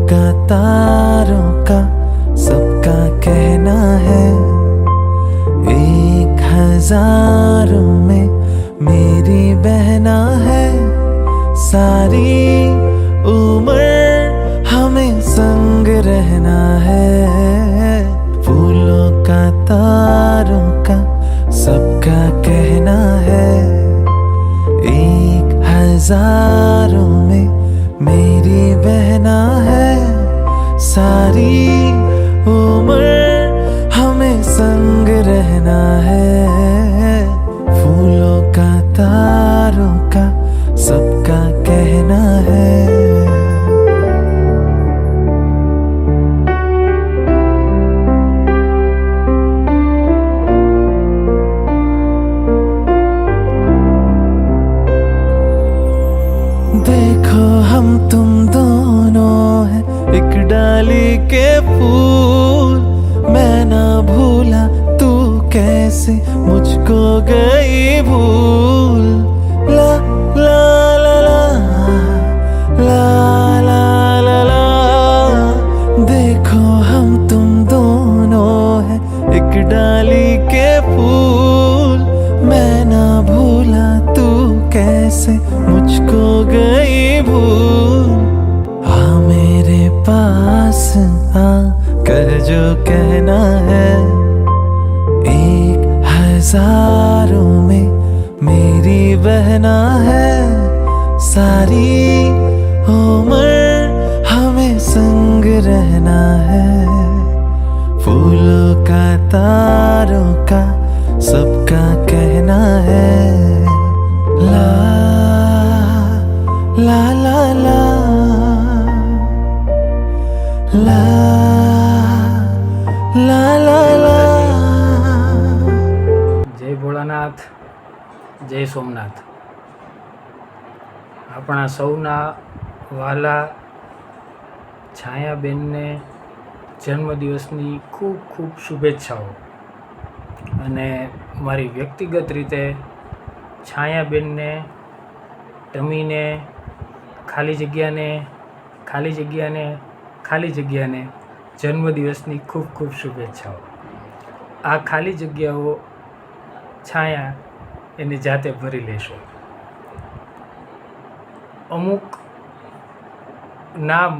का तारों का सबका कहना है, 1000 में मेरी बहना है। सारी उम्र हमें संग रहना है। फूलों का तारों का सबका कहना है, 1000 में मेरी बहना है। सारी उम्र हमें संग रहना है। फूलों का तारों का सबका कहना है। देखो हम तुम दोनों हैं एक डाली के फूल। मैं ना भूला तू कैसे मुझको गई भूल। ला ला ला ला ला ला ला ला। देखो हम तुम दोनों हैं एक डाली के फूल। मैं ना भूला तू कैसे मुझको गई भूल। हाँ मेरे पास हाँ कर जो कहना है, 1000 में मेरी बहना है। सारी उम्र हमें संग रहना है। फूलों का तारों का सबका कहना है। ला ला ला ला ला ला ला ला। જય ભોળાનાથ, જય સોમનાથ. આપણા સૌના વાલા છાયાબેનને જન્મદિવસની ખૂબ ખૂબ શુભેચ્છાઓ. અને મારી વ્યક્તિગત રીતે છાયાબેનને, ટમીને, ખાલી જગ્યાને જન્મદિવસની ખૂબ ખૂબ શુભેચ્છાઓ. આ ખાલી જગ્યાઓ છાયા એની જાતે ભરી લેશો. અમુક નામ,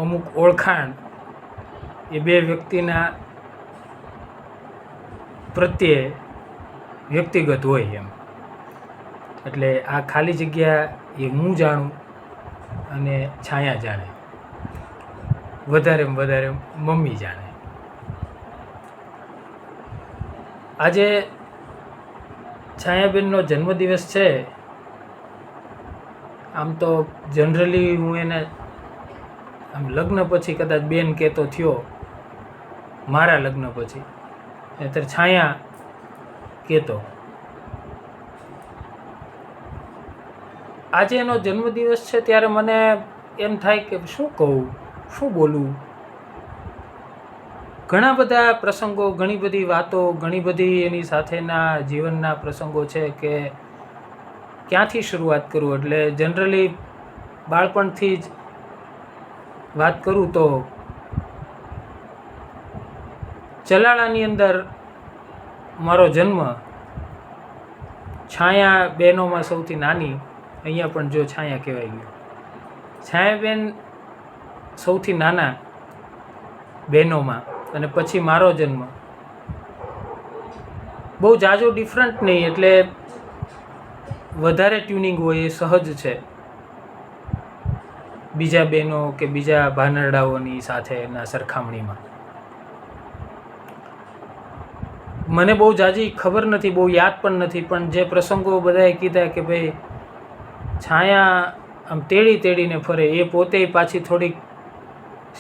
અમુક ઓળખાણ એ બે વ્યક્તિના પ્રત્યે વ્યક્તિગત હોય એમ. એટલે આ ખાલી જગ્યા એ હું જાણું અને છાયા જાણે, વધારેમાં વધારે મમ્મી જાણે. આજે છાયાબેનનો જન્મદિવસ છે. આમ તો જનરલી હું એને આમ લગ્ન પછી કદાચ બેન કહેતો થયો, મારા લગ્ન પછી, ત્યારે છાયા કહેતો. આજે એનો જન્મદિવસ છે ત્યારે મને એમ થાય કે શું કહું, શું બોલું. ઘણા બધા પ્રસંગો, ઘણી બધી વાતો, ઘણી બધી એની સાથેના જીવનના પ્રસંગો છે કે ક્યાંથી શરૂઆત કરું. એટલે જનરલી બાળપણથી જ વાત કરું તો ચલાળાની અંદર મારો જન્મ. છાયા બહેનોમાં સૌથી નાની, અહીંયા પણ જો છાયા કહેવાય ગયું. છાયાબેન સૌથી નાના બહેનોમાં, અને પછી મારો જન્મ. બહુ ઝાઝો ડિફરન્ટ નહીં, એટલે વધારે ટ્યુનિંગ હોય એ સહજ છે બીજા બહેનો કે બીજા ભાનરડાઓની સાથેના સરખામણીમાં. મને બહુ ઝાઝી ખબર નથી, બહુ યાદ પણ નથી, પણ જે પ્રસંગો બધાએ કીધા કે ભાઈ છાયા આમ તેડીને ફરે, એ પોતે પાછી થોડીક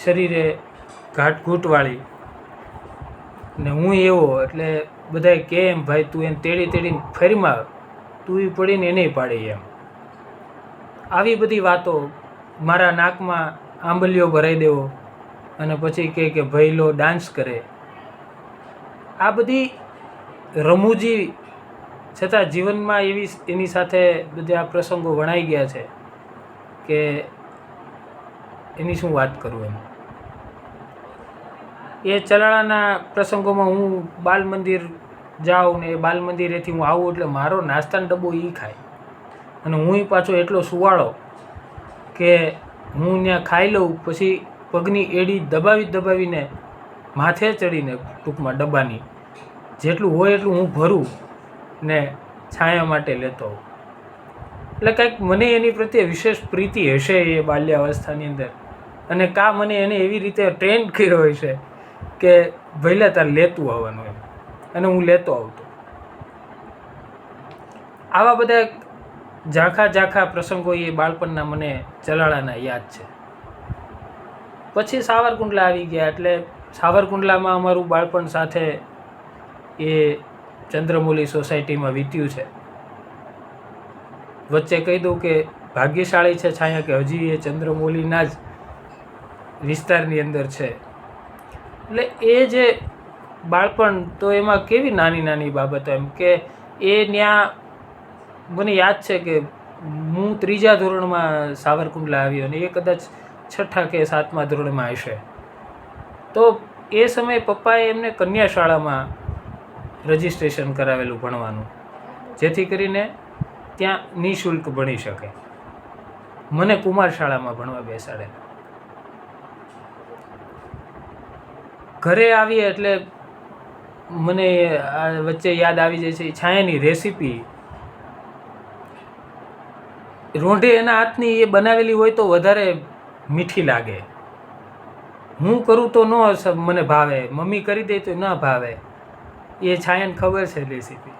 શરીરે ઘાટઘૂંટવાળી ને હું એવો. એટલે બધાએ કે એમ ભાઈ તું એને તેડીને ફરીમાં તું પડીને એને પાડી એમ. આવી બધી વાતો. મારા નાકમાં આંબલીઓ ભરાઈ દેવો અને પછી કહે કે ભઈલો ડાન્સ કરે. આ બધી રમૂજી છતાં જીવનમાં એની સાથે બધા આ પ્રસંગો વણાઈ ગયા છે કે એની શું વાત કરું એમ. એ ચલાળાના પ્રસંગોમાં હું બાલ મંદિર જાઉં ને એ બાલ મંદિરેથી હું આવું એટલે મારો નાસ્તાનો ડબ્બો એ ખાય અને હું પાછો એટલો સુવાળો કે હું ત્યાં ખાઈ લઉં, પછી પગની એડી દબાવીને માથે ચડીને ટૂંકમાં ડબ્બાની જેટલું હોય એટલું હું ભરું ને છાયા માટે લેતો હોઉં. એટલે કંઈક મને એની પ્રત્યે વિશેષ પ્રીતિ હશે એ બાલ્યાવસ્થાની અંદર, અને મને એને એવી રીતે ટ્રેન કર્યો હોય છે કે ભલે તાર લેતું આવવાનું એમ, અને હું લેતો આવતો. આવા બધા ઝાંખા પ્રસંગો એ બાળપણના મને ચલાળાના યાદ છે. પછી સાવરકુંડલા આવી ગયા, એટલે સાવરકુંડલામાં અમારું બાળપણ સાથે એ ચંદ્રમૌલી સોસાયટીમાં વીત્યું છે. વચ્ચે કહી દઉં કે ભાગ્યશાળી છે છાયા કે હજી એ ચંદ્રમૌલીના જ વિસ્તારની અંદર છે. એટલે એ જે બાળપણ, તો એમાં કેવી નાની બાબતો એમ કે એ ત્યાં મને યાદ છે કે હું 3જા ધોરણમાં સાવરકુંડલા આવ્યો અને એ કદાચ 6ઠા કે 7મા ધોરણમાં હશે. તો એ સમયે પપ્પાએ એમને કન્યા શાળામાં રજિસ્ટ્રેશન કરાવેલું ભણવાનું, જેથી કરીને ત્યાં નિઃશુલ્ક ભણી શકે. મને કુમાર શાળામાં ભણવા બેસાડે. ઘરે આવીએ એટલે મને આ વચ્ચે યાદ આવી જાય છે છાયાની રેસીપી. રોંઢે એના હાથની એ બનાવેલી હોય તો વધારે મીઠી લાગે. હું કરું તો ન મને ભાવે, મમ્મી કરી દે તો ન ભાવે. એ છાયાને ખબર છે રેસીપી.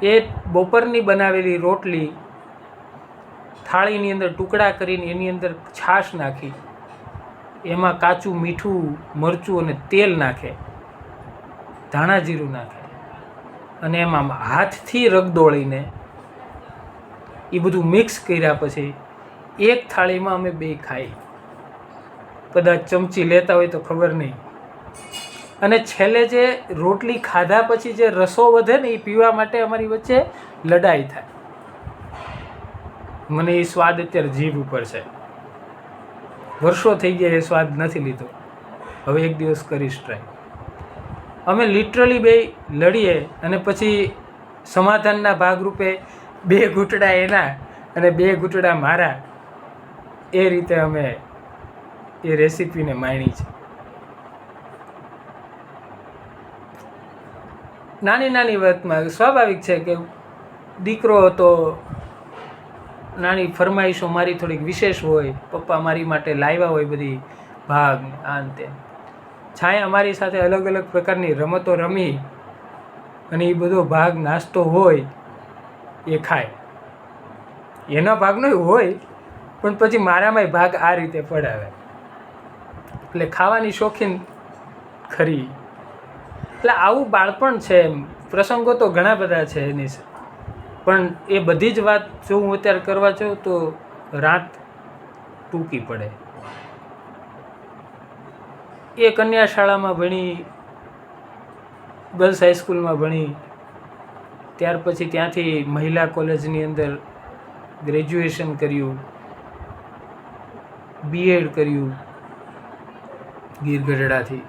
એ બપોરની બનાવેલી રોટલી થાળીની અંદર ટુકડા કરીને એની અંદર છાશ નાખી, એમાં કાચું મીઠું, મરચું અને તેલ નાખે, ધાણા જીરું નાખે અને એમાં હાથથી રગદોળીને એ બધું મિક્સ કર્યા પછી એક થાળીમાં અમે બે ખાઈ. કદાચ ચમચી લેતા હોય તો ખબર નહીં. અને છેલ્લે જે રોટલી ખાધા પછી જે રસો વધે ને એ પીવા માટે અમારી વચ્ચે લડાઈ થાય. મને એ સ્વાદ અત્યારે જીભ ઉપર છે. વર્ષો થઈ ગયા એ સ્વાદ નથી લીધો. હવે એક દિવસ કરીશ ટ્રાય. અમે લિટરલી બે લડીએ અને પછી સમાધાનના ભાગરૂપે 2 ઘૂંટડા એના અને 2 ઘૂંટડા મારા, એ રીતે અમે એ રેસીપીને માણી છે. નાની વાતમાં સ્વાભાવિક છે કે દીકરો હતો, નાની ફરમાઈશો મારી થોડીક વિશેષ હોય, પપ્પા મારી માટે લાવ્યા હોય બધી ભાગ આન તે. છાયા મારી સાથે અલગ પ્રકારની રમતો રમી અને એ બધો ભાગ નાસ્તો હોય એ ખાય. એના ભાગનો હોય પણ પછી મારામાંય ભાગ આ રીતે પડાવે. એટલે ખાવાની શોખીન ખરી. એટલે આવું બાળપણ છે. પ્રસંગો તો ઘણા બધા છે એની, પણ એ બધી જ વાત જો હું અત્યારે કરવા જાઉં તો રાત ટૂંકી પડે. એ કન્યા શાળામાં ભણી, ગર્લ્સ હાઈસ્કૂલમાં ભણી, ત્યાર પછી ત્યાંથી મહિલા કોલેજની અંદર ગ્રેજ્યુએશન કર્યું, બીએડ કર્યું ગીર ગઢડાથી,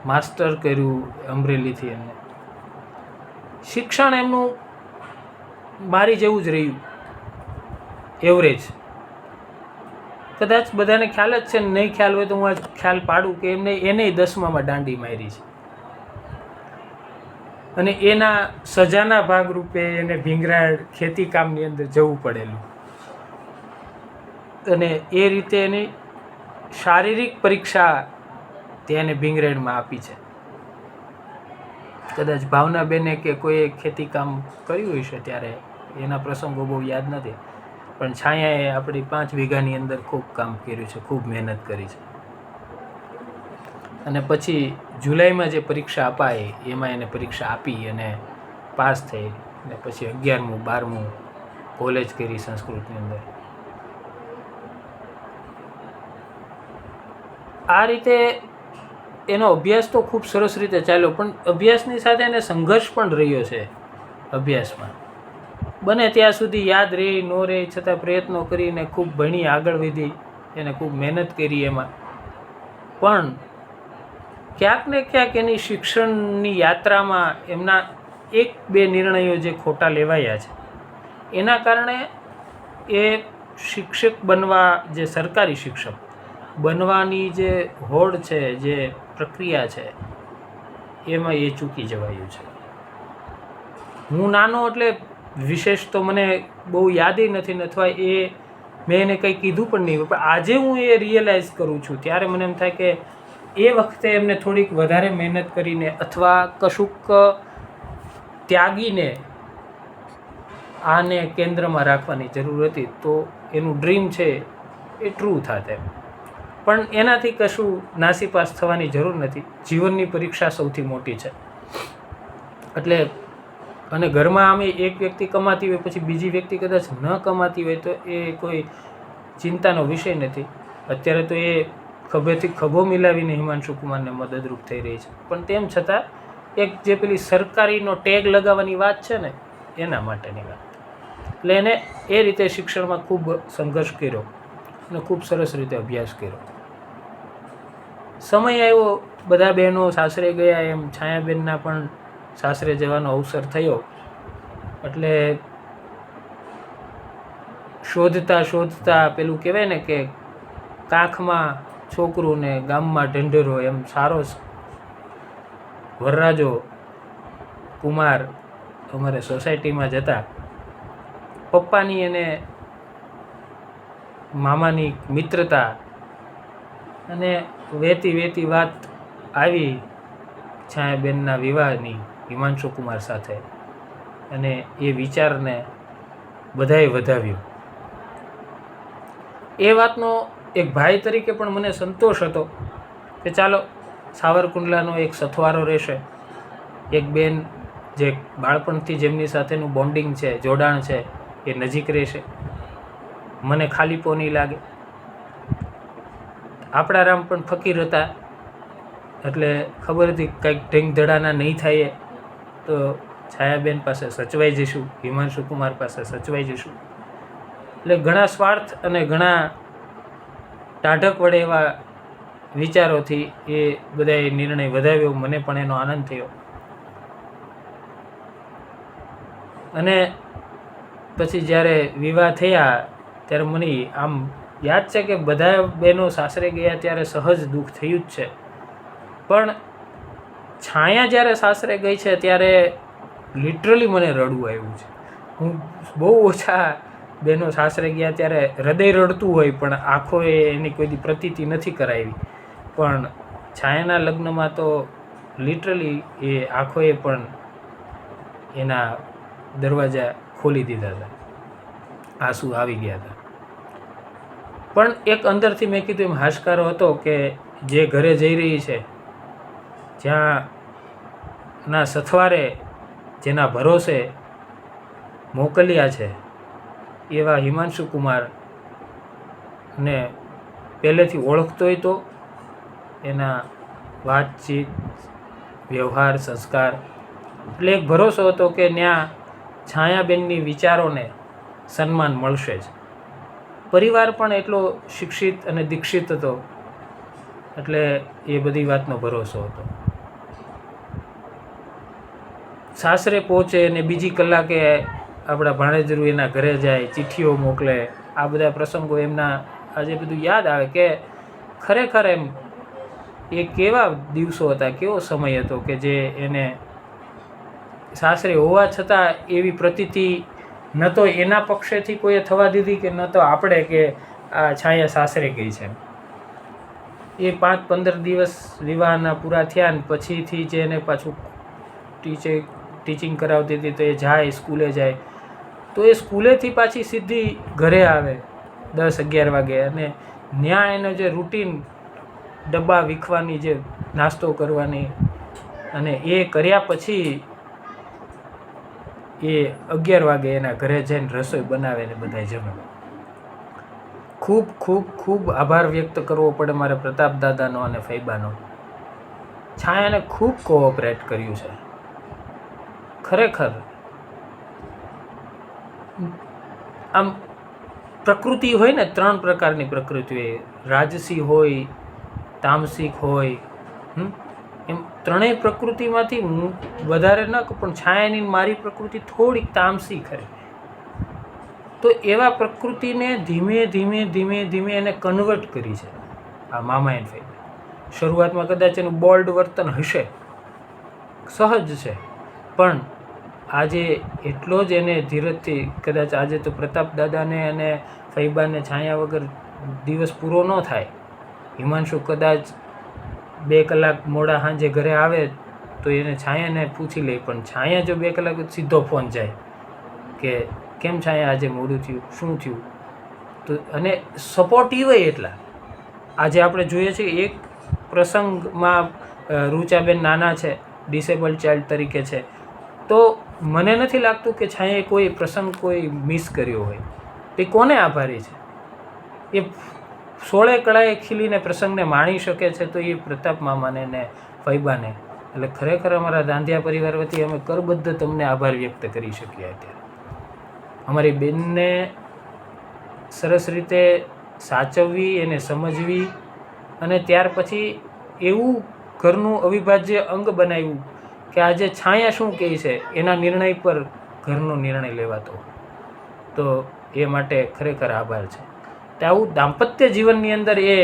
માસ્ટર કર્યું અમરેલીથી. અને શિક્ષણ એમનું મારી જેવું જ રહ્યું, એવરેજ. કદાચ બધાને ખ્યાલ જ છે ને, નહીં ખ્યાલ હોય તો હું આ ખ્યાલ પાડું કે એને 10મામાં દાંડી મારી છે. અને એના સજાના ભાગરૂપે એને ભીંગરાડ ખેતી કામની અંદર જવું પડેલું. અને એ રીતે એની શારીરિક પરીક્ષા તેને ભીંગરેડમાં આપી છે. કદાચ ભાવનાબેને કે કોઈ ખેતી કામ કર્યું હશે ત્યારે, એના પ્રસંગો બહુ યાદ નથી, પણ છાયાએ આપણી 5 વીઘાની અંદર ખૂબ કામ કર્યું છે, ખૂબ મહેનત કરી છે. અને પછી જુલાઈમાં જે પરીક્ષા અપાય એમાં એને પરીક્ષા આપી અને પાસ થઈ. અને પછી 11મું 12મું કોલેજ કરી સંસ્કૃતની અંદર. આ રીતે એનો અભ્યાસ તો ખૂબ સરસ રીતે ચાલ્યો, પણ અભ્યાસની સાથે એને સંઘર્ષ પણ રહ્યો છે. અભ્યાસમાં બને ત્યાં સુધી યાદ રહે ન રહે છતાં પ્રયત્નો કરીને ખૂબ ભણી આગળ વધી, એને ખૂબ મહેનત કરી એમાં. પણ ક્યાંક ને ક્યાંક એની શિક્ષણની યાત્રામાં એમના 1-2 નિર્ણયો જે ખોટા લેવાયા છે એના કારણે એ શિક્ષક બનવા, જે સરકારી શિક્ષક બનવાની જે હોડ છે, જે પ્રક્રિયા છે, એમાં એ ચૂકી જવાયું છે. હું નાનો એટલે વિશેષ તો મને બહુ યાદ નથી ને અથવા એ મેં એને કંઈ કીધું પણ નહીં, પણ આજે હું એ રિયલાઇઝ કરું છું ત્યારે મને એમ થાય કે એ વખતે એમને થોડીક વધારે મહેનત કરીને અથવા કશુંક ત્યાગીને આને કેન્દ્રમાં રાખવાની જરૂર હતી તો એનું ડ્રીમ છે એ ટ્રુ થાત એમ. પણ એનાથી કશું નાસીપાસ થવાની જરૂર નથી. જીવનની પરીક્ષા સૌથી મોટી છે. એટલે અને ઘરમાં આમે એક વ્યક્તિ કમાતી હોય પછી બીજી વ્યક્તિ કદાચ ન કમાતી હોય તો એ કોઈ ચિંતાનો વિષય નથી. અત્યારે તો એ ખભેથી ખભો મિલાવીને હિમાંશુ કુમારને મદદરૂપ થઈ રહી છે. પણ તેમ છતાં એક જે પેલી સરકારીનો ટેગ લગાવવાની વાત છે ને એના માટેની વાત. એટલે એને એ રીતે શિક્ષણમાં ખૂબ સંઘર્ષ કર્યો અને ખૂબ સરસ રીતે અભ્યાસ કર્યો. સમય આવ્યો, બધા બહેનો સાસરે ગયા, એમ છાયાબેનના પણ સાસરે જવાનો અવસર થયો. એટલે શોધતા શોધતા પેલું કહેવાય ને કે કાંખમાં છોકરું ને ગામમાં ઢંઢેરો, એમ સારો વરરાજો કુમાર અમારે સોસાયટીમાં જતા. પપ્પાની અને મામાની મિત્રતા અને વહેતી વાત આવી છાયાબેનના વિવાહની હિમાંશુ કુમાર સાથે, અને એ વિચારને બધાએ વધાવ્યો. એ વાતનો એક ભાઈ તરીકે પણ મને સંતોષ હતો કે ચાલો સાવરકુંડલાનો એક સથવારો રહેશે, એક બેન જે બાળપણથી જેમની સાથેનું બોન્ડિંગ છે, જોડાણ છે, એ નજીક રહેશે, મને ખાલીપો નહીં લાગે. આપણા રામ પણ ફકીર હતા એટલે ખબર હતી કંઈક ઢીંગ ધડાના નહીં થાય તો છાયાબેન પાસે સચવાઈ જઈશું, હિમાંશુ કુમાર પાસે સચવાઈ જઈશું. એટલે ઘણા સ્વાર્થ અને ઘણા ટાઢક વડે એવા વિચારોથી એ બધાએ નિર્ણય વધાવ્યો. મને પણ એનો આનંદ થયો. અને પછી જ્યારે વિવાહ થયા ત્યારે મને આમ યાદ છે કે બધા બહેનો સાસરે ગયા ત્યારે સહજ દુઃખ થયું જ છે. પણ છાયા જ્યારે સાસરે ગઈ છે ત્યારે લિટરલી મને રડવું આવ્યું છે. હું બહુ ઓછા બહેનો સાસરે ગયા ત્યારે હૃદય રડતું હોય પણ આંખોએ એની કોઈ પ્રતીતિ નથી કરાવી. પણ છાયાના લગ્નમાં તો લિટરલી એ આંખોએ પણ એના દરવાજા ખોલી દીધા હતા, આંસુ આવી ગયા હતા. પણ એક અંદરથી મેં કીધું એમ હાશકારો હતો કે જે ઘરે જઈ રહી છે, જ્યાં ના સથવારે જેના ભરોસે મોકલ્યા છે એવા હિમાંશુ કુમારને પહેલેથી ઓળખતોય તો એના વાતચીત, વ્યવહાર, સંસ્કાર, એટલે એક ભરોસો હતો કે ત્યાં છાયાબેનની વિચારોને સન્માન મળશે જ. પરિવાર પણ એટલો શિક્ષિત અને દીક્ષિત હતો એટલે એ બધી વાતનો ભરોસો હતો. સાસરે પહોંચે અને બીજી કલાકે આપણા ભાણેજરું એના ઘરે જાય, ચિઠ્ઠીઓ મોકલે, આ બધા પ્રસંગો એમના આજે બધું યાદ આવે કે ખરેખર એમ એ કેવા દિવસો હતા, કેવો સમય હતો કે જે એને સાસરે હોવા છતાં એવી પ્રતીતિ ન તો એના પક્ષેથી કોઈએ થવા દીધી કે ન તો આપણે કે આ છાયા સાસરે ગઈ છે. એ 5-15 દિવસ વિવાહના પૂરા થયા ને પછીથી જે એને પાછું ટીચિંગ કરાવતી હતી તો એ જાય, સ્કૂલે જાય, તો એ સ્કૂલેથી પાછી સીધી ઘરે આવે 10-11 વાગે, અને ત્યાં એનો જે રૂટીન ડબ્બા વીખવાની, જે નાસ્તો કરવાની, અને એ કર્યા પછી એ 11 વાગે એના ઘરે જઈને રસોઈ બનાવે ને બધાય જમે. ખૂબ ખૂબ ખૂબ આભાર વ્યક્ત કરવો પડે મારે પ્રતાપ દાદાનો અને ફૈબાનો. છાયાને ખૂબ કોઓપરેટ કર્યું છે ખરેખર. આમ પ્રકૃતિ હોય ને, 3 પ્રકારની પ્રકૃતિ હોય, રાજસી હોય, તામસિક હોય, એમ ત્રણેય પ્રકૃતિમાંથી હું વધારે ન કહું, પણ છાયાની મારી પ્રકૃતિ થોડીક તામસિક ખરી. તો એવા પ્રકૃતિને ધીમે ધીમે ધીમે ધીમે એને કન્વર્ટ કરી છે આ મામા એન્ડ ફાઈ. શરૂઆતમાં કદાચ એનું બોલ્ડ વર્તન હશે, સહજ છે, પણ આજે એટલો જ એને ધીરજથી, કદાચ આજે તો પ્રતાપ દાદાને અને ફૈબાને છાયા વગર દિવસ પૂરો ન થાય. હિમાંશુ કદાચ 2 કલાક મોડા સાંજે ઘરે આવે તો એને છાયાને પૂછી લે, પણ છાયા જો 2 કલાક સીધો ફોન જાય કે કેમ છાયા આજે મોડું થયું, શું થયું. તો અને સપોર્ટિવ એટલા. આજે આપણે જોઈએ છીએ એક પ્રસંગમાં રૂચાબેન નાના છે, ડિસેબલ ચાઇલ્ડ તરીકે છે, તો મને નથી લાગતું કે છાયાએ કોઈ પ્રસંગ કોઈ મિસ કર્યો હોય. એ કોને આભારી છે? એ 16 કળાએ ખીલીને પ્રસંગને માણી શકે છે, તો એ પ્રતાપ મામાને ને ફૈબાને. એટલે ખરેખર અમારા દાંધિયા પરિવાર વતી અમે કરબદ્ધ તમને આભાર વ્યક્ત કરી શકીએ. અત્યારે અમારી બેનને સરસ રીતે સાચવવી, એને સમજવી, અને ત્યાર પછી એવું ઘરનું અવિભાજ્ય અંગ બનાવ્યું કે આજે છાયા શું કહે છે એના નિર્ણય પર ઘરનો નિર્ણય લેવાતો. તો એ માટે ખરેખર આભાર છે. તો આવું દાંપત્ય જીવનની અંદર એ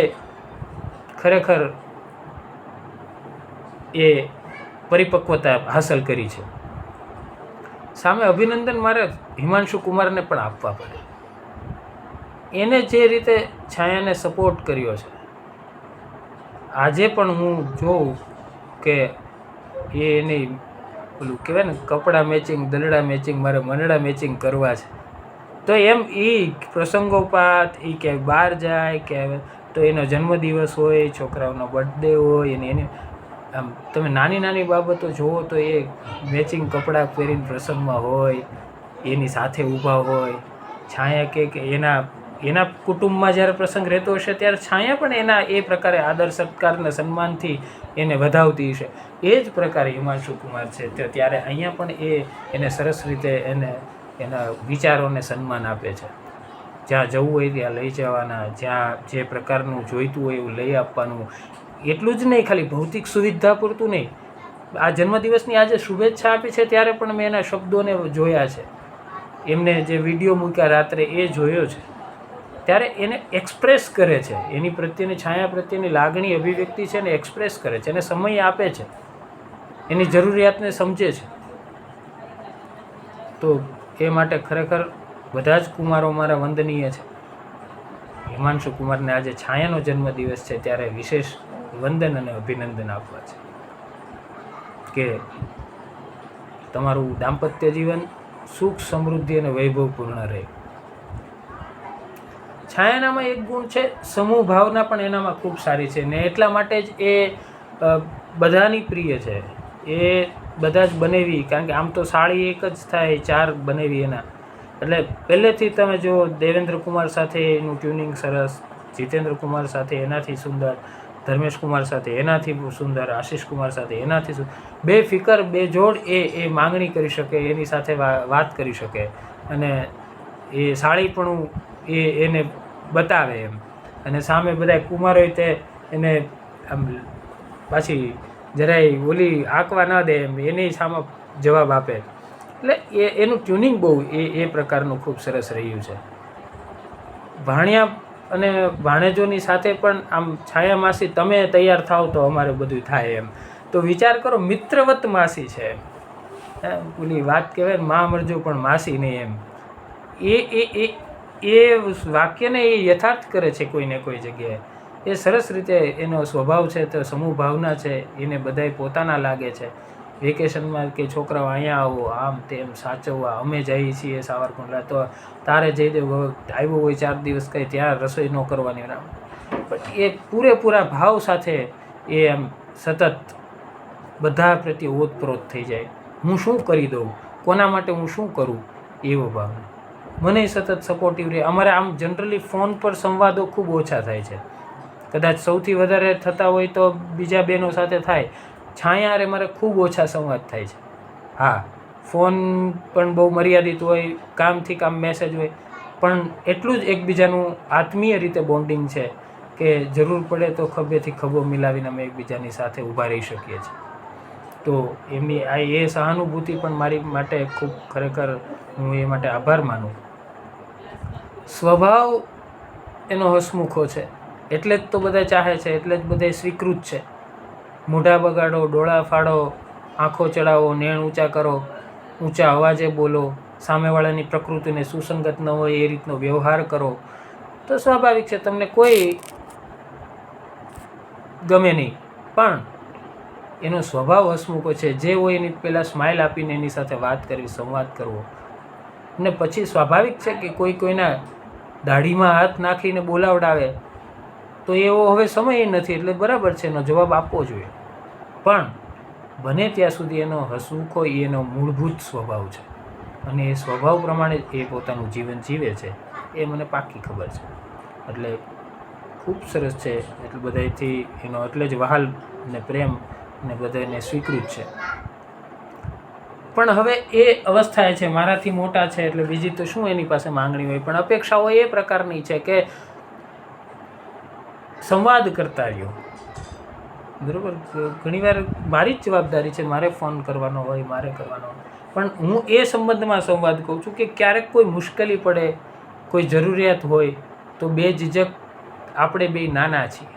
ખરેખર એ પરિપક્વતા હાંસલ કરી છે. સામે અભિનંદન મારે હિમાંશુ કુમારને પણ આપવા પડે. એને જે રીતે છાયાને સપોર્ટ કર્યો છે, આજે પણ હું જોઉં કે એ એની પેલું કહેવાય ને, કપડાં મેચિંગ, દલડા મેચિંગ, મારે મનડા મેચિંગ કરવા છે, તો એમ એ પ્રસંગોપાત, એ ક્યાંય બહાર જાય કે તો એનો જન્મદિવસ હોય, છોકરાઓનો બર્થડે હોય, એની આમ તમે નાની નાની બાબતો જુઓ તો એ મેચિંગ કપડાં પહેરીને પ્રસંગમાં હોય, એની સાથે ઊભા હોય. છાયા કે એના કુટુંબમાં જ્યારે પ્રસંગ રહેતો હશે ત્યારે છાયા પણ એના એ પ્રકારે આદર સત્કારને સન્માનથી એને વધાવતી હશે. એ જ પ્રકારે હિમાંશુ કુમાર છે, તો ત્યારે અહીંયા પણ એને સરસ રીતે એના વિચારોને સન્માન આપે છે. જ્યાં જવું હોય ત્યાં લઈ જવાના, જ્યાં જે પ્રકારનું જોઈતું હોય એવું લઈ આપવાનું. એટલું જ નહીં, ખાલી ભૌતિક સુવિધા પૂરતું નહીં. આ જન્મદિવસની આજે શુભેચ્છા આપી છે ત્યારે પણ મેં એના શબ્દોને જોયા છે. એમને જે વિડીયો મૂક્યા રાત્રે એ જોયો છે, ત્યારે એને એક્સપ્રેસ કરે છે, એની પ્રત્યેની છાયા પ્રત્યેની લાગણી, અભિવ્યક્તિ છે ને એક્સપ્રેસ કરે છે, એને સમય આપે છે, એની જરૂરિયાતને સમજે છે. તો એ માટે ખરેખર બધા જ કુમારો મારા વંદનીય છે. હિમાંશુ કુમારને આજે છાયાનો જન્મદિવસ છે ત્યારે વિશેષ વંદન અને અભિનંદન આપવા છે કે તમારું દાંપત્ય જીવન સુખ, સમૃદ્ધિ અને વૈભવપૂર્ણ રહે. છાયાનામાં એક ગુણ છે, સમૂહ ભાવના પણ એનામાં ખૂબ સારી છે ને એટલા માટે જ એ બધાની પ્રિય છે. એ બધા જ બનેવી, કારણ કે આમ તો સાળી એક જ થાય, 4 બનેવી એના. એટલે પહેલેથી તમે જો દેવેન્દ્ર કુમાર સાથે એનું ટ્યુનિંગ સરસ, જીતેન્દ્ર કુમાર સાથે એનાથી સુંદર, ધર્મેશ કુમાર સાથે એનાથી સુંદર, આશીષ કુમાર સાથે એનાથી સુંદર. બે ફિકર, બે જોડ એ માંગણી કરી શકે, એની સાથે વાત કરી શકે, અને એ સાળીપણું એને બતાવે એમ. અને સામે બધા કુમારોય તે એને આમ પાછી જરાય ઓલી આંકવા ન દે એમ, એની સામે જવાબ આપે. એટલે એનું ટ્યુનિંગ બહુ એ પ્રકારનું ખૂબ સરસ રહ્યું છે. ભાણિયા અને ભાણેજોની સાથે પણ આમ છાયા માસી તમે તૈયાર થાવ તો અમારે બધું થાય એમ. તો વિચાર કરો, મિત્રવત માસી છે. ઓલી વાત કહેવાય ને, મા મરજો પણ માસી નહીં એમ. એ વાક્યને એ યથાર્થ કરે છે કોઈને કોઈ જગ્યાએ. એ સરસ રીતે એનો સ્વભાવ છે, તો સમૂહ ભાવના છે, એને બધાય પોતાના લાગે છે. વેકેશનમાં કે છોકરાઓ અહીંયા આવો, આમ તેમ સાચવવા, અમે જઈએ છીએ સાવરકુંડલા, તો તારે જઈ દેવ, આવ્યો હોય 4 દિવસ કંઈ ત્યાં રસોઈ ન કરવાની. પણ એ પૂરેપૂરા ભાવ સાથે એ એમ સતત બધા પ્રત્યે ઓતપ્રોત થઈ જાય. હું શું કરી દઉં, કોના માટે હું શું કરું, એવો ભાવ. મને સતત સપોર્ટિવ રહે. અમારે આમ જનરલી ફોન પર સંવાદો ખૂબ ઓછા થાય છે. કદાચ સૌથી વધારે થતા હોય તો બીજા બહેનો સાથે થાય. છાયા હારે મારે ખૂબ ઓછા સંવાદ થાય છે. હા, ફોન પણ બહુ મર્યાદિત હોય, કામથી કામ મેસેજ હોય, પણ એટલું જ એકબીજાનું આત્મીય રીતે બોન્ડિંગ છે કે જરૂર પડે તો ખભેથી ખભો મિલાવીને અમે એકબીજાની સાથે ઊભા રહી શકીએ છીએ. તો એમની એ સહાનુભૂતિ પણ મારી માટે ખૂબ ખરેખર હું એ માટે આભાર માનું. સ્વભાવ એનો હસમુખો છે, એટલે જ તો બધા ચાહે છે, એટલે જ બધા સ્વીકૃત છે. મોઢા બગાડો, ડોળા ફાડો, આંખો ચડાવો, નેણ ઊંચા કરો, ઊંચા અવાજે બોલો, સામેવાળાની પ્રકૃતિને સુસંગત ન હોય એ રીતનો વ્યવહાર કરો, તો સ્વાભાવિક છે તમને કોઈ ગમે નહીં. પણ એનો સ્વભાવ હસમુખો છે. જે હોય એની પહેલાં સ્માઇલ આપીને એની સાથે વાત કરવી, સંવાદ કરવો. અને પછી સ્વાભાવિક છે કે કોઈના દાઢીમાં હાથ નાખીને બોલાવડાવે તો એવો હવે સમય નથી, એટલે બરાબર છે, એનો જવાબ આપવો જોઈએ. પણ બને ત્યાં સુધી એનો હસમુખો એ એનો મૂળભૂત સ્વભાવ છે, અને એ સ્વભાવ પ્રમાણે એ પોતાનું જીવન જીવે છે, એ મને પાક્કી ખબર છે. એટલે ખૂબ સરસ છે. એટલે બધાથી એનો એટલે જ વહાલ ને પ્રેમ ને બધાને સ્વીકૃત છે. પણ હવે એ અવસ્થાએ છે, મારાથી મોટા છે, એટલે બીજી તો શું એની પાસે માંગણી હોય, પણ અપેક્ષાઓ એ પ્રકારની છે કે સંવાદ કરતા રહ્યો. બરાબર, ઘણીવાર મારી જ જવાબદારી છે, મારે ફોન કરવાનો હોય, મારે કરવાનો હોય, પણ હું એ સંબંધમાં સંવાદ કહું છું કે ક્યારેક કોઈ મુશ્કેલી પડે, કોઈ જરૂરિયાત હોય તો બે ઝીઝક આપણે બે નાના છીએ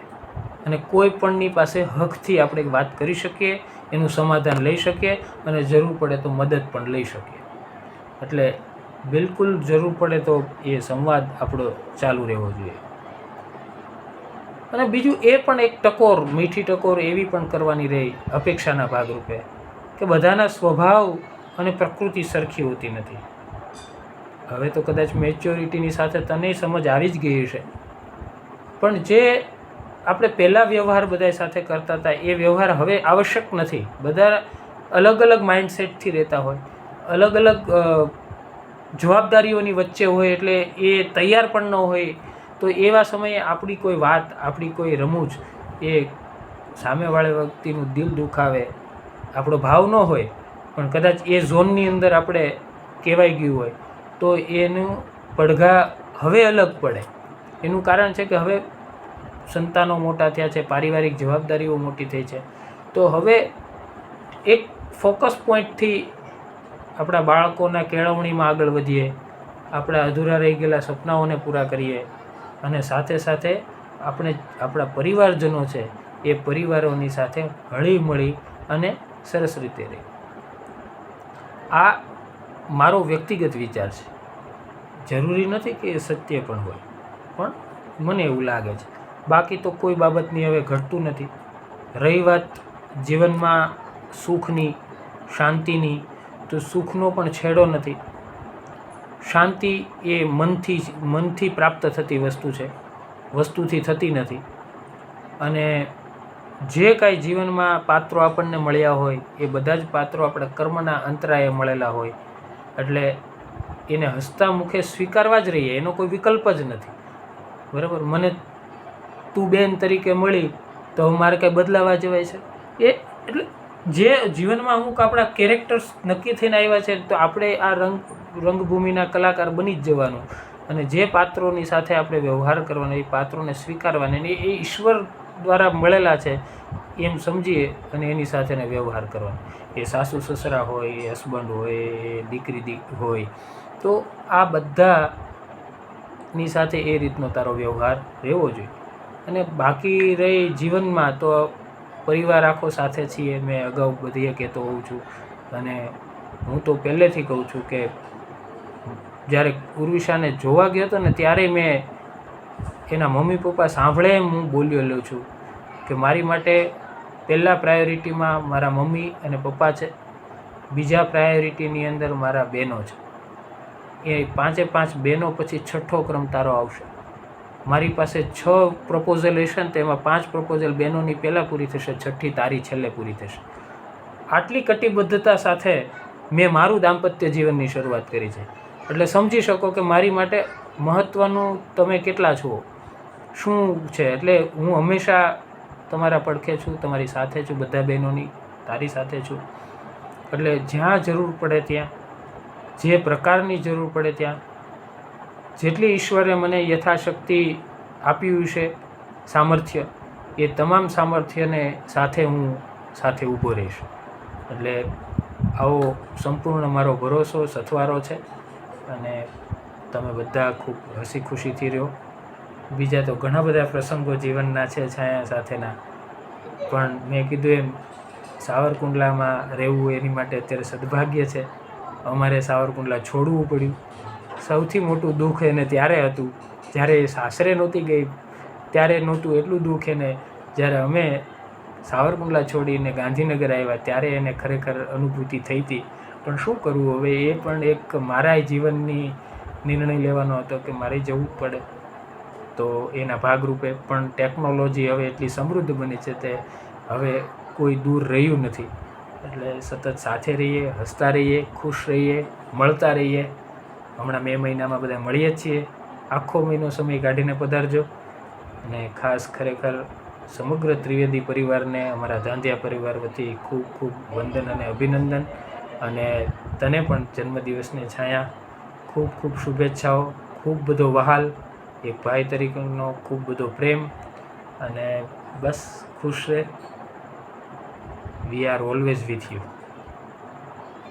અને કોઈ પણની પાસે હકથી આપણે વાત કરી શકીએ, એનું સમાધાન લઈ શકીએ, અને જરૂર પડે તો મદદ પણ લઈ શકીએ. એટલે બિલકુલ જરૂર પડે તો એ સંવાદ આપણો ચાલુ રહેવો જોઈએ. અને બીજું એ પણ એક ટકોર, મીઠી ટકોર એવી પણ કરવાની રહી અપેક્ષાના ભાગરૂપે કે બધાના સ્વભાવ અને પ્રકૃતિ સરખી હોતી નથી. હવે તો કદાચ મેચ્યોરિટીની સાથે તને સમજ આવી જ ગઈ હશે, પણ જે આપણે પહેલાં વ્યવહાર બધા સાથે કરતા હતા એ વ્યવહાર હવે આવશ્યક નથી. બધા અલગ અલગ માઇન્ડસેટથી રહેતા હોય, અલગ અલગ જવાબદારીઓની વચ્ચે હોય, એટલે એ તૈયાર પણ ન હોય. તો એવા સમયે આપણી કોઈ વાત, આપણી કોઈ રમૂજ એ સામેવાળા વ્યક્તિનું દિલ દુખાવે, આપણો ભાવ ન હોય પણ કદાચ એ ઝોનની અંદર આપણે કહેવાઈ ગયું હોય તો એનું પડઘા હવે અલગ પડે. એનું કારણ છે કે હવે સંતાનો મોટા થયા છે, પારિવારિક જવાબદારીઓ મોટી થઈ છે, તો હવે એક ફોકસ પોઈન્ટથી આપણા બાળકોના કેળવણીમાં આગળ વધીએ, આપણા અધૂરા રહી ગયેલા સપનાઓને પૂરા કરીએ, અને સાથે સાથે આપણે આપણા પરિવારજનો છે એ પરિવારોની સાથે હળી મળી અને સરસ રીતે રહી. આ મારો વ્યક્તિગત વિચાર છે. જરૂરી નથી કે એ સત્ય પણ હોય, પણ મને એવું લાગે છે. બાકી તો કોઈ બાબતની હવે ઘટતું નથી. રહી વાત જીવનમાં સુખની, શાંતિની, તો સુખનો પણ છેડો નથી. શાંતિ એ મનથી પ્રાપ્ત થતી વસ્તુ છે, વસ્તુથી થતી નથી. અને જે કાંઈ જીવનમાં પાત્રો આપણને મળ્યા હોય એ બધા જ પાત્રો આપણા કર્મના અંતરાએ મળેલા હોય, એટલે એને હસતા મુખે સ્વીકારવા જ રહીએ, એનો કોઈ વિકલ્પ જ નથી. બરાબર, મને તું બેન તરીકે મળી તો મારે કાંઈ બદલાવા જવાય છે? એ એટલે જે જીવનમાં અમુક આપણા કેરેક્ટર્સ નક્કી થઈને આવ્યા છે, તો આપણે આ રંગભૂમિના કલાકાર બની જ જવાનું. અને જે પાત્રોની સાથે આપણે વ્યવહાર કરવાનો, એ પાત્રોને સ્વીકારવાના, અને એ ઈશ્વર દ્વારા મળેલા છે એમ સમજીએ અને એની સાથેને વ્યવહાર કરવાનો. એ સાસુ સસરા હોય, એ હસબન્ડ હોય, એ દીકરી હોય, તો આ બધાની સાથે એ રીતનો તારો વ્યવહાર રહેવો જોઈએ. અને બાકી રહી જીવનમાં તો પરિવાર આખો સાથે છીએ. મેં અગાઉ બધીએ કહેતો હોઉં છું, અને હું તો પહેલેથી કહું છું કે જ્યારે ઉર્વિશાને જોવા ગયો હતો ને ત્યારે મેં એના મમ્મી પપ્પા સાંભળે એમ હું બોલ્યો છું કે મારી માટે પહેલાં પ્રાયોરિટીમાં મારા મમ્મી અને પપ્પા છે, બીજા પ્રાયોરિટીની અંદર મારા બહેનો છે. એ 5 બહેનો પછી 6ઠ્ઠો ક્રમ તારો આવશે. મારી પાસે 6 પ્રપોઝલ હશે ને તેમાં 5 પ્રપોઝલ બહેનોની પહેલાં પૂરી થશે, 6ઠ્ઠી તારી છેલ્લે પૂરી થશે. આટલી કટિબદ્ધતા સાથે મેં મારું દાંપત્ય જીવનની શરૂઆત કરી છે. એટલે સમજી શકો કે મારી માટે મહત્ત્વનું તમે કેટલા છો, શું છે. એટલે હું હંમેશા તમારા પડખે છું, તમારી સાથે છું, બધા બહેનોની તારી સાથે છું. એટલે જ્યાં જરૂર પડે ત્યાં, જે પ્રકારની જરૂર પડે ત્યાં, જેટલી ઈશ્વરે મને યથાશક્તિ આપ્યું છે સામર્થ્ય, એ તમામ સામર્થ્યને સાથે હું સાથે ઊભો રહીશ. એટલે આવો સંપૂર્ણ મારો ભરોસો સથવારો છે. અને તમે બધા ખૂબ હસી ખુશીથી રહ્યો. બીજા તો ઘણા બધા પ્રસંગો જીવનના છે છાયા સાથેના, પણ મેં કીધું એમ સાવરકુંડલામાં રહેવું એની માટે અત્યારે સદભાગ્ય છે. અમારે સાવરકુંડલા છોડવું પડ્યું. સૌથી મોટું દુઃખ એને ત્યારે હતું જ્યારે એ સાસરે નહોતી ગઈ, ત્યારે નહોતું એટલું દુઃખ એને. જ્યારે અમે સાવરકુંડલા છોડીને ગાંધીનગર આવ્યા ત્યારે એને ખરેખર અનુભૂતિ થઈ હતી. પણ શું કરવું હવે, એ પણ એક મારા જીવનની નિર્ણય લેવાનો હતો કે મારે જવું પડે. તો એના ભાગરૂપે પણ ટેકનોલોજી હવે એટલી સમૃદ્ધ બની છે તે હવે કોઈ દૂર રહ્યું નથી. એટલે સતત સાથે રહીએ, હસતા રહીએ, ખુશ રહીએ, મળતા રહીએ. હમણાં મે મહિનામાં બધા મળીએ જ છીએ. આખો મહિનો સમય કાઢીને પધારજો. અને ખાસ ખરેખર સમગ્ર ત્રિવેદી પરિવારને અમારા ધાંધિયા પરિવાર વતી ખૂબ ખૂબ વંદન અને અભિનંદન. અને તને પણ જન્મદિવસની છાયા ખૂબ ખૂબ શુભેચ્છાઓ, ખૂબ બધો વહાલ, એક ભાઈ તરીકેનો ખૂબ બધો પ્રેમ. અને બસ ખુશ રહે. We are always with you.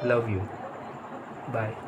Love you. By.